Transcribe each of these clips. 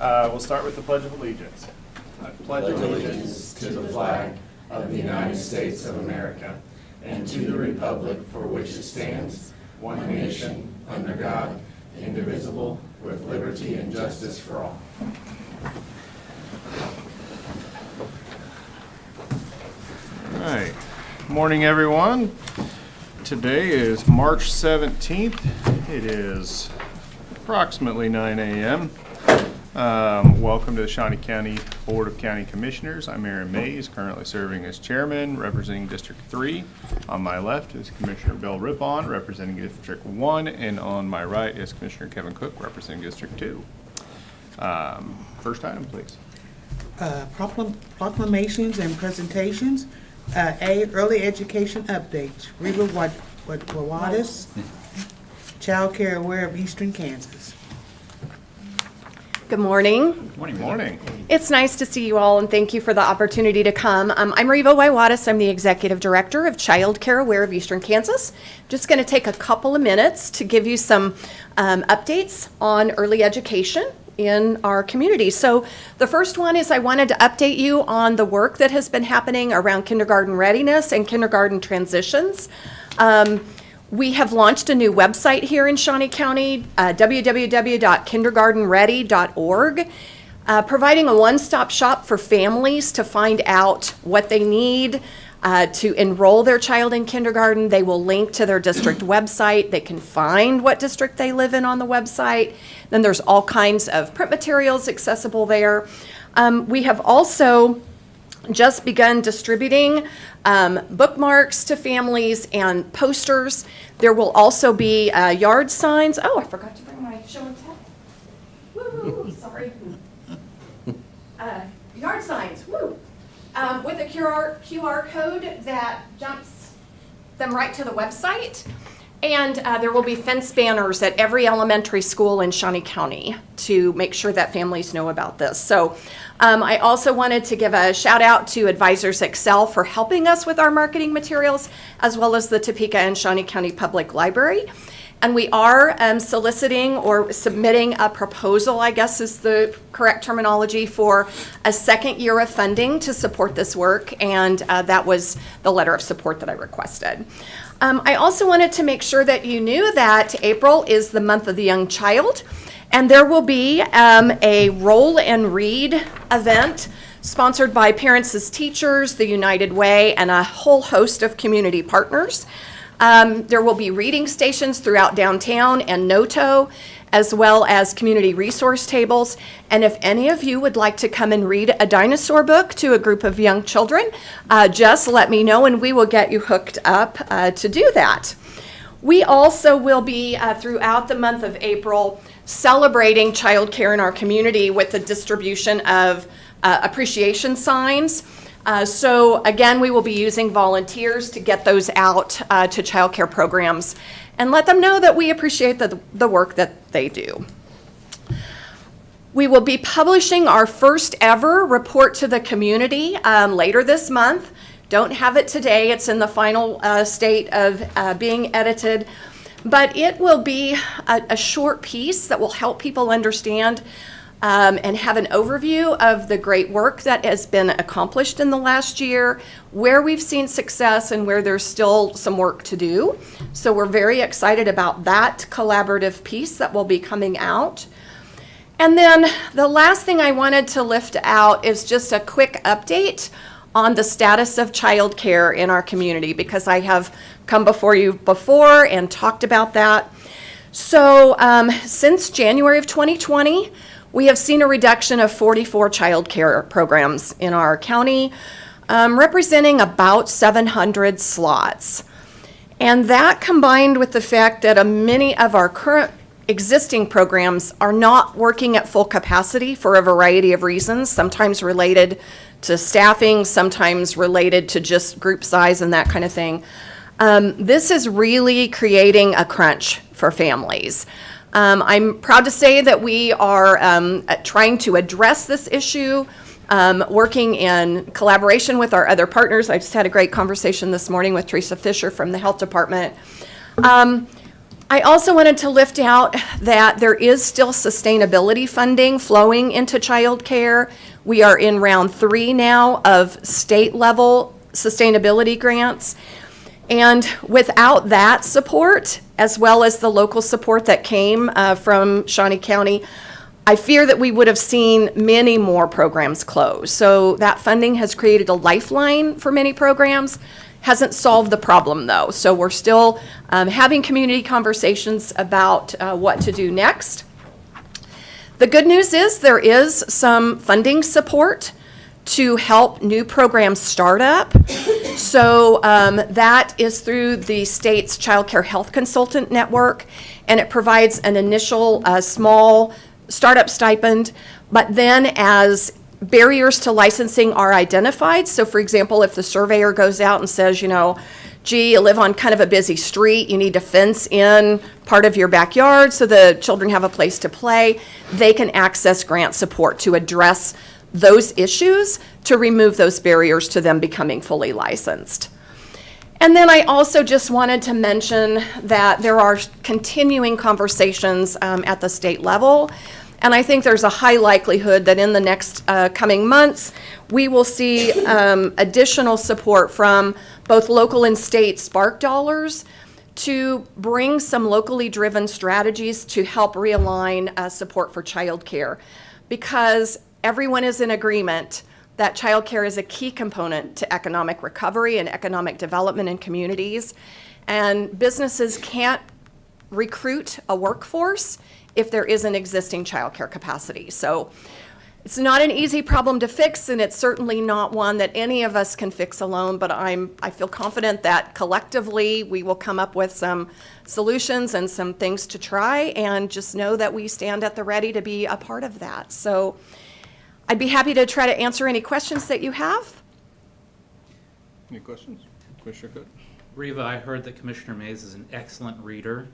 We'll start with the Pledge of Allegiance. I pledge allegiance to the flag of the United States of America and to the republic for which it stands, one nation, under God, indivisible, with liberty and justice for all. All right. Morning, everyone. Today is March 17th. It is approximately 9 a.m. Welcome to the Shawnee County Board of County Commissioners. I'm Aaron Mays, currently serving as chairman, representing District 3. On my left is Commissioner Bill Rippon, representing District 1, and on my right is Commissioner Kevin Cook, representing District 2. First item, please. Proclamations and presentations. A, early education updates. Reba Wawadis, Child Care Aware of Eastern Kansas. Good morning. Good morning. It's nice to see you all, and thank you for the opportunity to come. I'm Reva Waiwadis. I'm the Executive Director of Child Care Aware of Eastern Kansas. Just going to take a couple of minutes to give you some updates on early education in our community. So the first one is I wanted to update you on the work that has been happening around kindergarten readiness and kindergarten transitions. We have launched a new website here in Shawnee County, www.kindergartenready.org, providing a one-stop shop for families to find out what they need to enroll their child in kindergarten. They will link to their district website. They can find what district they live in on the website. Then there's all kinds of print materials accessible there. We have also just begun distributing bookmarks to families and posters. There will also be yard signs. Oh, I forgot to bring my show and tell. Woo, sorry. Yard signs, woo. With a QR code that jumps them right to the website. And there will be fence banners at every elementary school in Shawnee County to make sure that families know about this. So I also wanted to give a shout out to Advisors Excel for helping us with our marketing materials, as well as the Topeka and Shawnee County Public Library. And we are soliciting or submitting a proposal, I guess is the correct terminology, for a second year of funding to support this work. And that was the letter of support that I requested. I also wanted to make sure that you knew that April is the month of the young child, and there will be a roll and read event sponsored by Parents as Teachers, the United Way, and a whole host of community partners. There will be reading stations throughout downtown and Noto, as well as community resource tables. And if any of you would like to come and read a dinosaur book to a group of young children, just let me know and we will get you hooked up to do that. We also will be, throughout the month of April, celebrating childcare in our community with the distribution of appreciation signs. So again, we will be using volunteers to get those out to childcare programs and let them know that we appreciate the work that they do. We will be publishing our first ever report to the community later this month. Don't have it today. It's in the final state of being edited, but it will be a short piece that will help people understand and have an overview of the great work that has been accomplished in the last year, where we've seen success and where there's still some work to do. So we're very excited about that collaborative piece that will be coming out. And then the last thing I wanted to lift out is just a quick update on the status of childcare in our community, because I have come before you before and talked about that. So since January of 2020, we have seen a reduction of 44 child care programs in our county, representing about 700 slots. And that, combined with the fact that many of our current existing programs are not working at full capacity for a variety of reasons, sometimes related to staffing, sometimes related to just group size and that kind of thing. This is really creating a crunch for families. I'm proud to say that we are trying to address this issue, working in collaboration with our other partners. I just had a great conversation this morning with Teresa Fisher from the Health Department. I also wanted to lift out that there is still sustainability funding flowing into childcare. We are in round 3 now of state-level sustainability grants. And without that support, as well as the local support that came from Shawnee County, I fear that we would have seen many more programs close. So that funding has created a lifeline for many programs. Hasn't solved the problem, though. So we're still having community conversations about what to do next. The good news is there is some funding support to help new programs start up. So that is through the state's Child Care Health Consultant Network, and it provides an initial small startup stipend, but then as barriers to licensing are identified, so for example, if the surveyor goes out and says, you know, gee, you live on kind of a busy street, you need to fence in part of your backyard so the children have a place to play, they can access grant support to address those issues, to remove those barriers to them becoming fully licensed. And then I also just wanted to mention that there are continuing conversations at the state level. And I think there's a high likelihood that in the next coming months, we will see additional support from both local and state Spark dollars to bring some locally driven strategies to help realign support for childcare. Because everyone is in agreement that childcare is a key component to economic recovery and economic development in communities. And businesses can't recruit a workforce if there isn't existing childcare capacity. So it's not an easy problem to fix, and it's certainly not one that any of us can fix alone, but I feel confident that collectively we will come up with some solutions and some things to try, and just know that we stand at the ready to be a part of that. So I'd be happy to try to answer any questions that you have. Any questions? Commissioner Cook? Reva, I heard that Commissioner Mays is an excellent reader.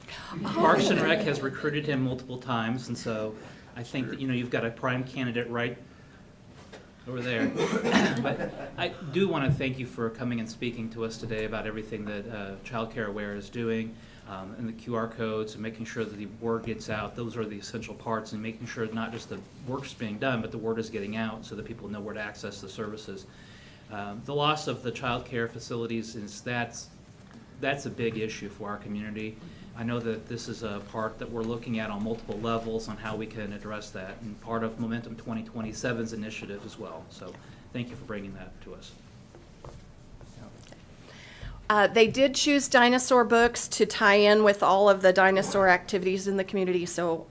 Parks and Rec has recruited him multiple times, and so I think that, you know, you've got a prime candidate right over there. But I do want to thank you for coming and speaking to us today about everything that Child Care Aware is doing, and the QR codes, and making sure that the word gets out. Those are the essential parts, and making sure not just the work's being done, but the word is getting out so that people know where to access the services. The loss of the child care facilities that's a big issue for our community. I know that this is a part that we're looking at on multiple levels on how we can address that, and part of Momentum 2027's initiative as well. So thank you for bringing that to us. They did choose dinosaur books to tie in with all of the dinosaur activities in the community, so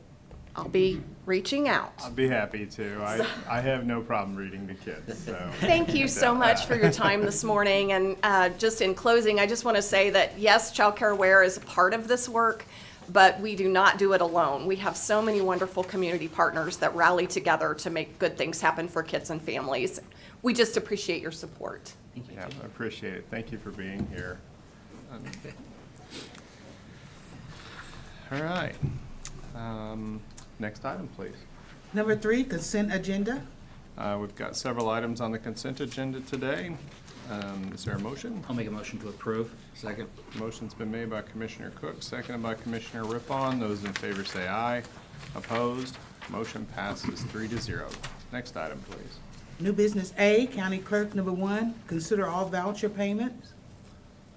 I'll be reaching out. I'd be happy to. I have no problem reading to kids, so. Thank you so much for your time this morning. And just in closing, I just want to say that, yes, Child Care Aware is a part of this work, but we do not do it alone. We have so many wonderful community partners that rally together to make good things happen for kids and families. We just appreciate your support. Thank you. Yeah, I appreciate it. Thank you for being here. All right. Next item, please. Number 3, consent agenda. We've got several items on the consent agenda today. Is there a motion? I'll make a motion to approve. Second. Motion's been made by Commissioner Cook, seconded by Commissioner Rippon. Those in favor say aye. Opposed? Motion passes 3-0. Next item, please. New business A, County Clerk, number 1, consider all voucher payments.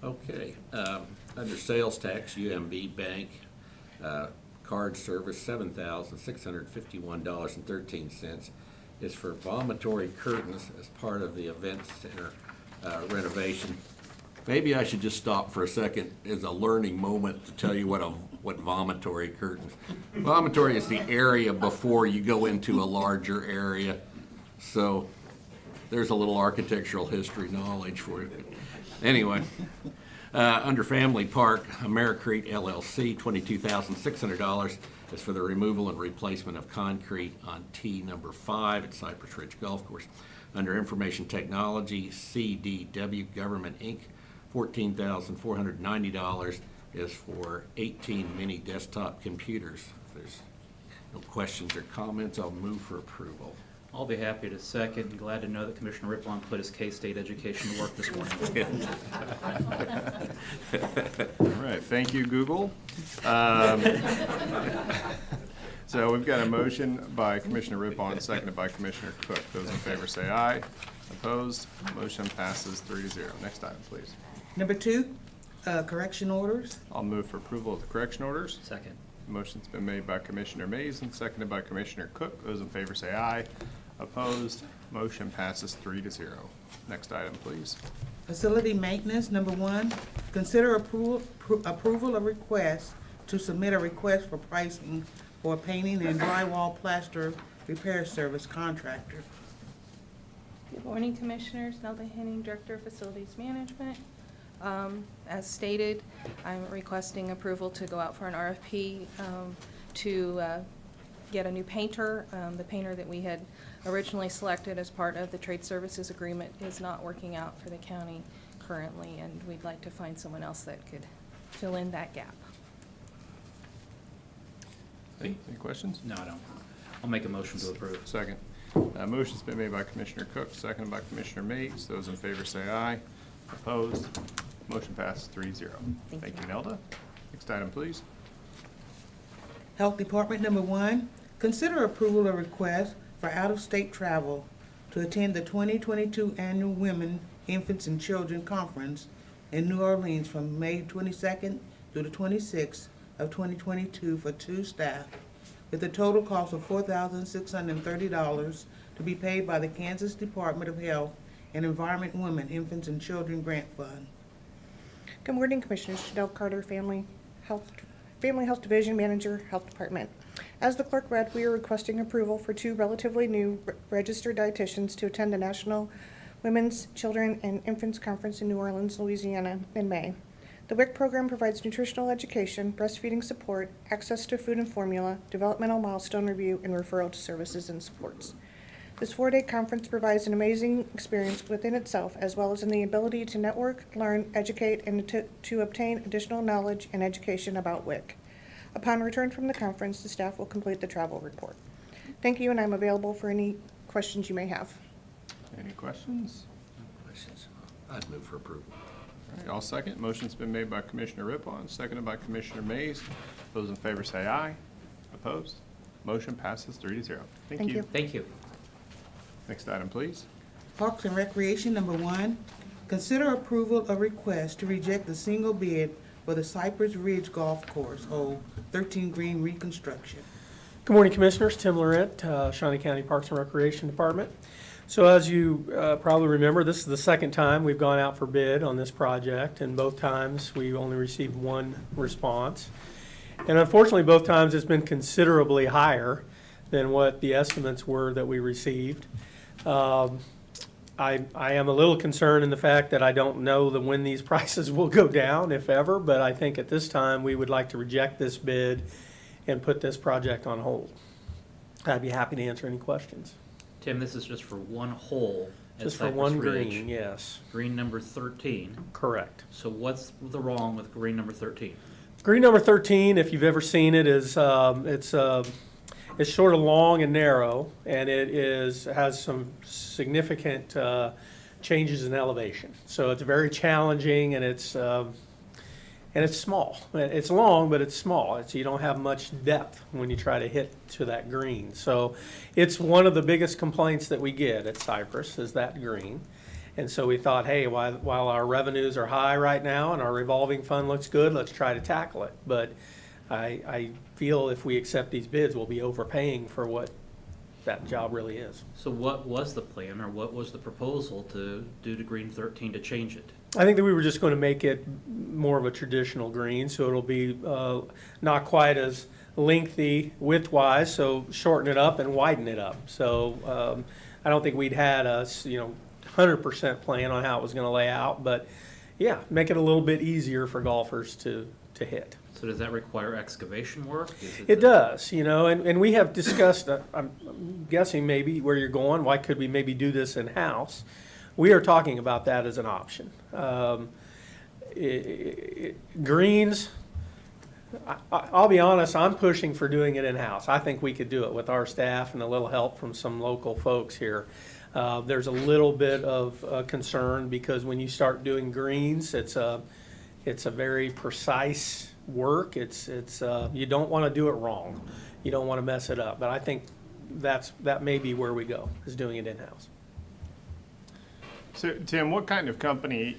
Okay, under sales tax, UMB Bank, card service, $7,651.13 is for vomitory curtains as part of the event center renovation. Maybe I should just stop for a second as a learning moment to tell you what vomitory curtains. Vomitory is the area before you go into a larger area. So there's a little architectural history knowledge for you. Anyway, under Family Park, Americrete LLC, $22,600 is for the removal and replacement of concrete on T number 5 at Cypress Ridge Golf Course. Under Information Technology, CDW Government Inc., $14,490 is for 18 mini desktop computers. If there's no questions or comments, I'll move for approval. I'll be happy to second, and glad to know that Commissioner Rippon put his K-State education to work this morning. All right, thank you, Google. So we've got a motion by Commissioner Rippon, seconded by Commissioner Cook. Those in favor say aye. Opposed? Motion passes 3-0. Next item, please. Number 2, correction orders. I'll move for approval of the correction orders. Second. Motion's been made by Commissioner Mays and seconded by Commissioner Cook. Those in favor say aye. Opposed? Motion passes 3-0. Next item, please. Facility maintenance, number 1, consider approval of request to submit a request for pricing for painting and drywall plaster repair service contractor. Good morning, Commissioners. Nelda Henning, Director of Facilities Management. As stated, I'm requesting approval to go out for an RFP to get a new painter. The painter that we had originally selected as part of the trade services agreement is not working out for the county currently, and we'd like to find someone else that could fill in that gap. Any questions? No, I don't. I'll make a motion to approve. Second. Motion's been made by Commissioner Cook, seconded by Commissioner Mays. Those in favor say aye. Opposed? Motion passes 3-0. Thank you, Nelda. Next item, please. Health Department, number 1, consider approval of request for out-of-state travel to attend the 2022 Annual Women, Infants, and Children Conference in New Orleans from May 22nd through the 26th of 2022 for 2 staff, with a total cost of $4,630 to be paid by the Kansas Department of Health and Environment Women, Infants, and Children Grant Fund. Good morning, Commissioners. Janelle Carter, Family Health Division Manager, Health Department. As the clerk read, we are requesting approval for 2 relatively new registered dietitians to attend the National Women's, Children, and Infants Conference in New Orleans, Louisiana in May. The WIC program provides nutritional education, breastfeeding support, access to food and formula, developmental milestone review, and referral to services and supports. This 4-day conference provides an amazing experience within itself, as well as in the ability to network, learn, educate, and to obtain additional knowledge and education about WIC. Upon return from the conference, the staff will complete the travel report. Thank you, and I'm available for any questions you may have. Any questions? Questions? I'd move for approval. All right, I'll second. Motion's been made by Commissioner Rippon, seconded by Commissioner Mays. Those in favor say aye. Opposed? Motion passes 3-0. Thank you. Thank you. Next item, please. Parks and Recreation, number 1, consider approval of request to reject the single bid for the Cypress Ridge Golf Course, hole 13 green reconstruction. Good morning, Commissioners. Tim Laurent, Shawnee County Parks and Recreation Department. So as you probably remember, this is the second time we've gone out for bid on this project, and both times we only received 1 response. And unfortunately, both times it's been considerably higher than what the estimates were that we received. I am a little concerned in the fact that I don't know when these prices will go down, if ever, but I think at this time we would like to reject this bid and put this project on hold. I'd be happy to answer any questions. Tim, this is just for one hole at Just for Cypress one Ridge. green, yes, Green number 13. correct. So what's the wrong with green number 13? Green number 13, if you've ever seen it, is it's sort of long and narrow, and it has some significant changes in elevation. So it's very challenging, and it's small. It's long, but it's small. You don't have much depth when you try to hit to that green. So it's one of the biggest complaints that we get at Cypress is that green. And so we thought, hey, while our revenues are high right now and our revolving fund looks good, let's try to tackle it. But I feel if we accept these bids, we'll be overpaying for what that job really is. So what was the plan, or what was the proposal to do to green 13 to change it? I think that we were just going to make it more of a traditional green, so it'll be not quite as lengthy width-wise, so shorten it up and widen it up. So I don't think we'd had a 100% plan on how it was going to lay out, but yeah, make it a little bit easier for golfers to hit. So does that require excavation work? It does, and we have discussed, I'm guessing maybe where you're going, why could we maybe do this in-house? We are talking about that as an option. Greens I'll be honest, I'm pushing for doing it in-house. I think we could do it with our staff and a little help from some local folks here. There's a little bit of concern because when you start doing greens, it's a very precise work. You don't want to do it wrong. You don't want to mess it up. But I think that may be where we go, is doing it in-house. So, Tim, what kind of company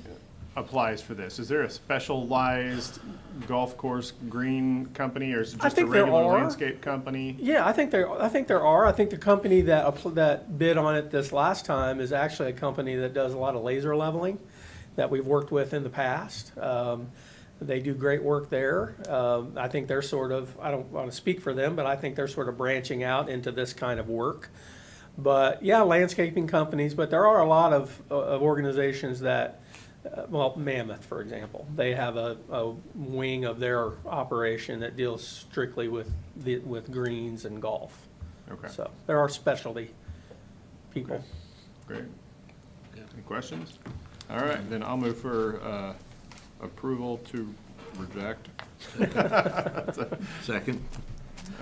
applies for this? Is there a specialized golf course green company, or is it I just a think there regular are. landscape company? Yeah, I think there are. I think the company that bid on it this last time is actually a company that does a lot of laser leveling that we've worked with in the past. They do great work there. I think they're sort of, I don't want to speak for them, but I think they're sort of branching out into this kind of work. But yeah, landscaping companies, but there are a lot of organizations that, well, Mammoth, for example, they have a wing of their operation that deals strictly with greens and golf. Okay, So there are specialty people. Okay. Great. Any questions? All right, then I'll move for approval to reject. Second?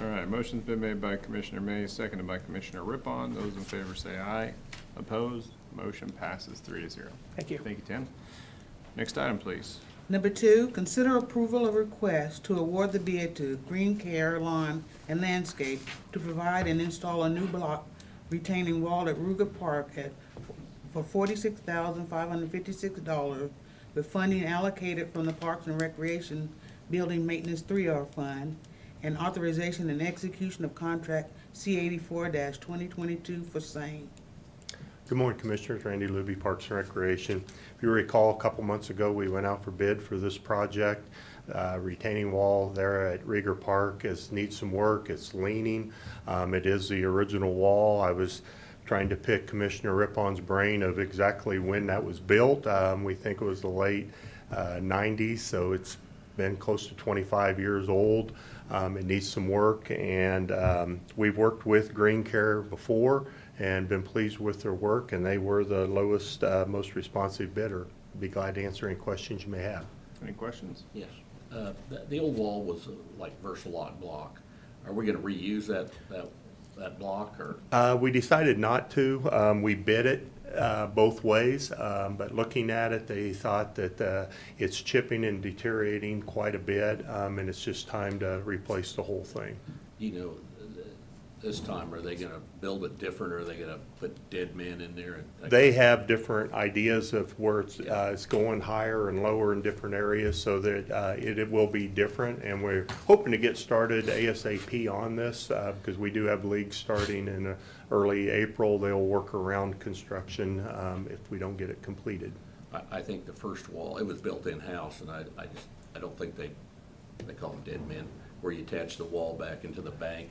All right, motion's been made by Commissioner Mays, seconded by Commissioner Rippon. Those in favor say aye. Opposed? Motion passes 3-0. Thank you. Thank you, Tim. Next item, please. Number 2, consider approval of request to award the bid to Green Care Lawn and Landscape to provide and install a new block retaining wall at Ruger Park for $46,556 with funding allocated from the Parks and Recreation Building Maintenance 3R Fund and authorization and execution of contract C-84-2022 for same. Good morning, Commissioners. Randy Luby, Parks and Recreation. If you recall, a couple months ago, we went out for bid for this project. Retaining wall there at Rieger Park needs some work. It's leaning. It is the original wall. I was trying to pick Commissioner Rippon's brain of exactly when that was built. We think it was the late 90s, so it's been close to 25 years old. It needs some work, and we've worked with Green Care before and been pleased with their work, and they were the lowest, most responsive bidder. Be glad to answer any questions you may have. Any questions? Yes. The old wall was like Versalot block. Are we gonna reuse that block, or? We decided not to. We bid it both ways, but looking at it, they thought that it's chipping and deteriorating quite a bit, and it's just time to replace the whole thing. You know, this time, are they gonna build it different, or are they gonna put dead men in there? They have different ideas of where it's going higher and lower in different areas, so that it will be different, and we're hoping to get started ASAP on this, because we do have leagues starting in early April. They'll work around construction if we don't get it completed. I think the first wall, it was built in-house, and I don't think they call them dead men, where you attach the wall back into the bank.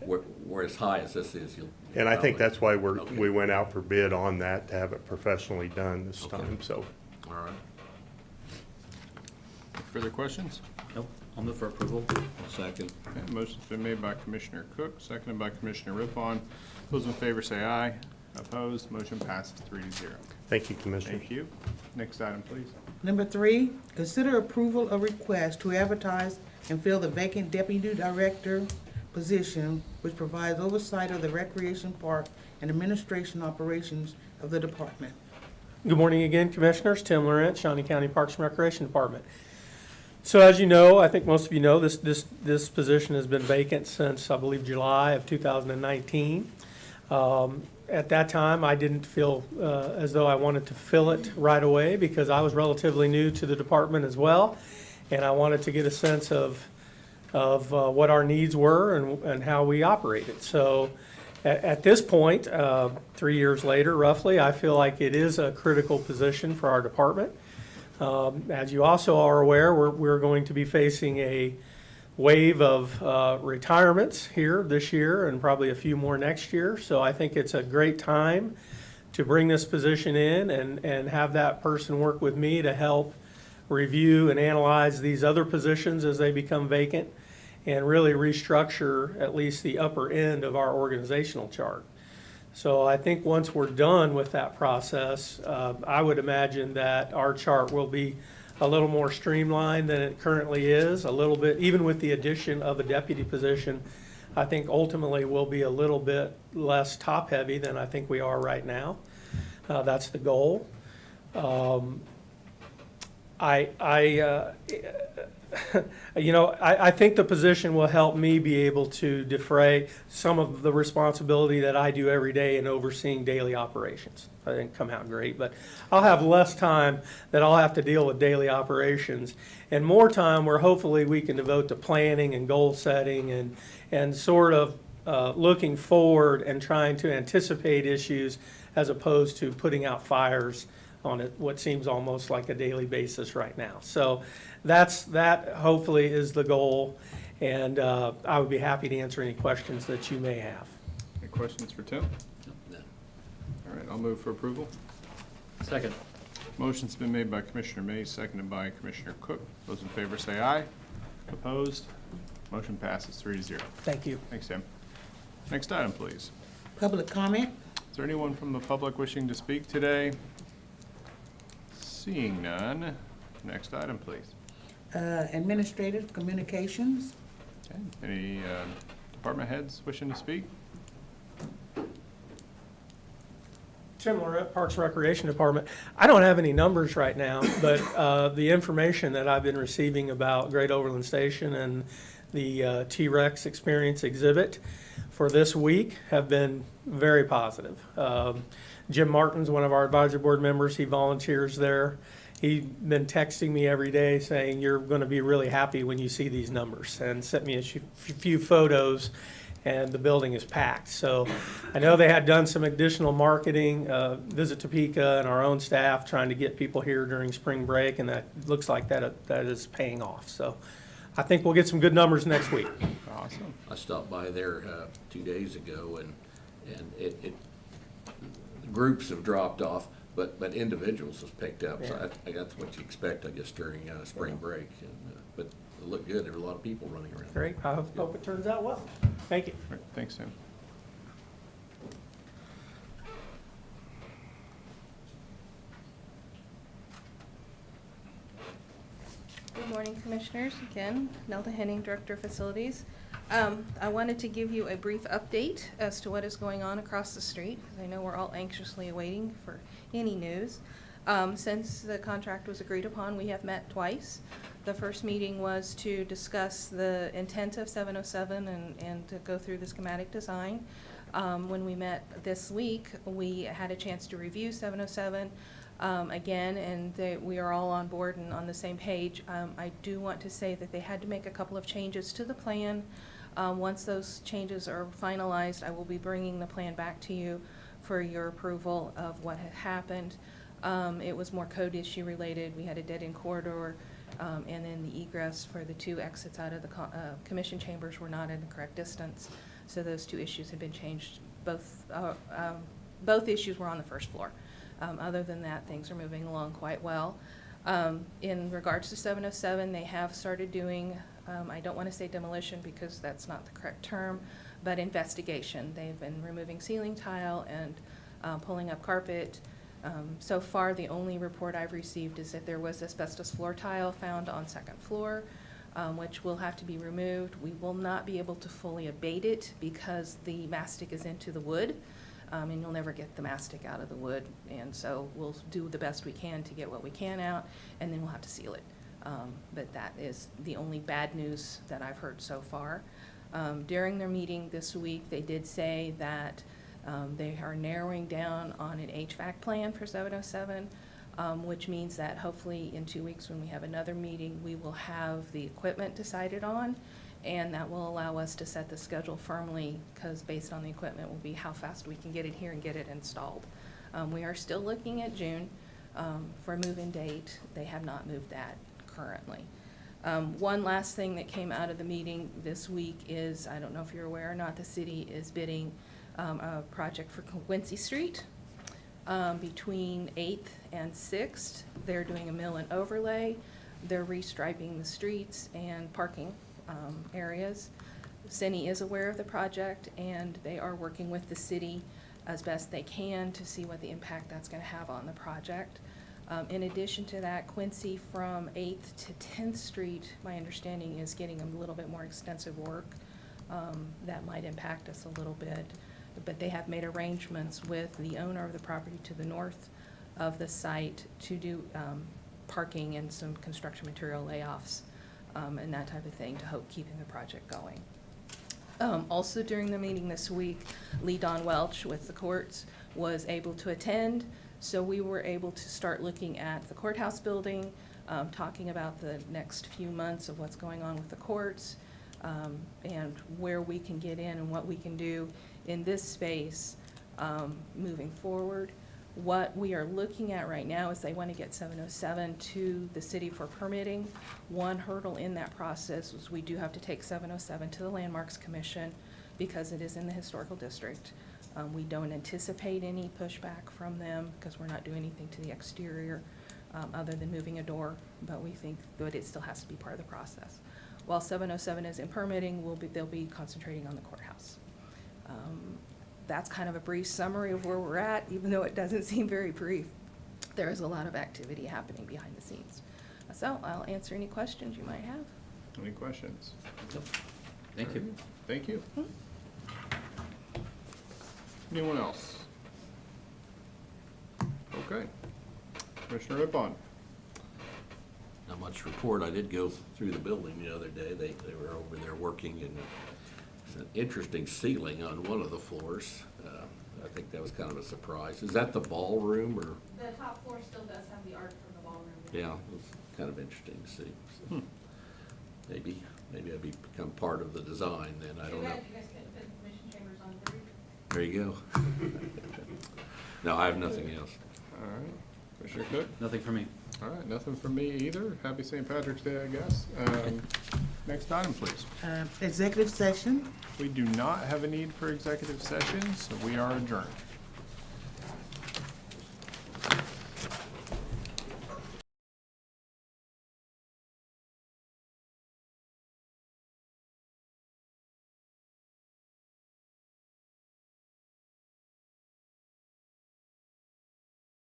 Where as high as this is, you'll And I think probably- that's why Okay. we went out for bid on that, to have it professionally done this Okay. time, so. All right. Further questions? Nope, I'll move for approval. Second. Okay, motion's been made by Commissioner Cook, seconded by Commissioner Rippon. Those in favor say aye. Opposed? Motion passes 3-0. Thank you, Commissioner. Thank you. Next item, please. Number 3, consider approval of request to advertise and fill the vacant deputy director position, which provides oversight of the recreation park and administration operations of the department. Good morning again, Commissioners. Tim Laurent, Shawnee County Parks and Recreation Department. So as you know, I think most of you know, this position has been vacant since, I believe, July of 2019. At that time, I didn't feel as though I wanted to fill it right away because I was relatively new to the department as well, and I wanted to get a sense of what our needs were and how we operated. So at this point, 3 years later, roughly, I feel like it is a critical position for our department. As you also are aware, we're going to be facing a wave of retirements here this year and probably a few more next year. So I think it's a great time to bring this position in and have that person work with me to help review and analyze these other positions as they become vacant and really restructure at least the upper end of our organizational chart. So I think once we're done with that process, I would imagine that our chart will be a little more streamlined than it currently is, a little bit, even with the addition of a deputy position. I think ultimately we'll be a little bit less top-heavy than I think we are right now. That's the goal. I think the position will help me be able to defray some of the responsibility that I do every day in overseeing daily operations. I didn't come out great, but I'll have less time that I'll have to deal with daily operations, and more time where hopefully we can devote to planning and goal setting and sort of looking forward and trying to anticipate issues as opposed to putting out fires on it, what seems almost like a daily basis right now. So that hopefully is the goal, and I would be happy to answer any questions that you may have. Any questions for Tim? No. All right, I'll move for approval. Second. Motion's been made by Commissioner Mays, seconded by Commissioner Cook. Those in favor say aye. Opposed? Motion passes 3-0. Thank you. Thanks, Tim. Next item, please. Public comment? Is there anyone from the public wishing to speak today? Seeing none, next item, please. Administrative communications? Okay. Any department heads wishing to speak? Tim Lorette, Parks and Recreation Department. I don't have any numbers right now, but the information that I've been receiving about Great Overland Station and the T-Rex Experience exhibit for this week have been very positive. Jim Martin's one of our advisory board members. He volunteers there. He's been texting me every day saying, you're going to be really happy when you see these numbers, and sent me a few photos, and the building is packed. So I know they had done some additional marketing, Visit Topeka and our own staff trying to get people here during spring break, and that looks like that is paying off. So I think we'll get some good numbers next week. Awesome. I stopped by there 2 days ago, and it groups have dropped off, but individuals has picked up. So I got what you expect, I guess, during spring break. But it looked good. There were a lot of people running around. Great. I hope it turns out well. Thank you. All right, thanks, Tim. Good morning, Commissioners. Again, Nelda Henning, Director of Facilities. I wanted to give you a brief update as to what is going on across the street, because I know we're all anxiously awaiting for any news. Since the contract was agreed upon, we have met twice. The first meeting was to discuss the intent of 707 and to go through the schematic design. When we met this week, we had a chance to review 707 again, and we are all on board and on the same page. I do want to say that they had to make a couple of changes to the plan. Once those changes are finalized, I will be bringing the plan back to you for your approval of what had happened. It was more code issue related. We had a dead-end corridor, and then the egress for the two exits out of the commission chambers were not in the correct distance. So those two issues had been changed. Both issues were on the first floor. Other than that, things are moving along quite well. In regards to 707, they have started doing, I don't want to say demolition because that's not the correct term, but investigation. They've been removing ceiling tile and pulling up carpet. So far, the only report I've received is that there was asbestos floor tile found on second floor, which will have to be removed. We will not be able to fully abate it because the mastic is into the wood. And you'll never get the mastic out of the wood, and so we'll do the best we can to get what we can out, and then we'll have to seal it. But that is the only bad news that I've heard so far. During their meeting this week, they did say that they are narrowing down on an HVAC plan for 707, which means that hopefully in 2 weeks when we have another meeting, we will have the equipment decided on, and that will allow us to set the schedule firmly, because based on the equipment will be how fast we can get it here and get it installed. We are still looking at June for a move-in date. They have not moved that currently. One last thing that came out of the meeting this week is, I don't know if you're aware or not, the city is bidding a project for Quincy Street between 8th and 6th. They're doing a mill and overlay. They're restriping the streets and parking areas. Cindy is aware of the project, and they are working with the city as best they can to see what the impact that's going to have on the project. In addition to that, Quincy from 8th to 10th Street, my understanding is getting a little bit more extensive work. That might impact us a little bit, but they have made arrangements with the owner of the property to the north of the site to do parking and some construction material layoffs and that type of thing to help keeping the project going. Also during the meeting this week, Lee Don Welch with the courts was able to attend, so we were able to start looking at the courthouse building, talking about the next few months of what's going on with the courts, and where we can get in and what we can do in this space moving forward. What we are looking at right now is they want to get 707 to the city for permitting. One hurdle in that process is we do have to take 707 to the Landmarks Commission because it is in the historical district. We don't anticipate any pushback from them because we're not doing anything to the exterior other than moving a door, but we think that it still has to be part of the process. While 707 is in permitting, they'll be concentrating on the courthouse. That's kind of a brief summary of where we're at, even though it doesn't seem very brief. There is a lot of activity happening behind the scenes. So I'll answer any questions you might have. Any questions? Nope. Thank you. Thank you. Anyone else? Okay. Commissioner Rippon. Not much report. I did go through the building the other day. They were over there working, and it's an interesting ceiling on one of the floors. I think that was kind of a surprise. Is that the ballroom, or? The top floor still does have the art from the ballroom. Yeah, it was kind of interesting to see. So maybe I'd become part of the design then. I don't know. You guys couldn't fit commission chambers on the roof. There you go. No, I have nothing else. All right. Commissioner Cook? Nothing for me. All right, nothing from me either. Happy St. Patrick's Day, I guess. Next item, please. Executive session. We do not have a need for executive session, so we are adjourned.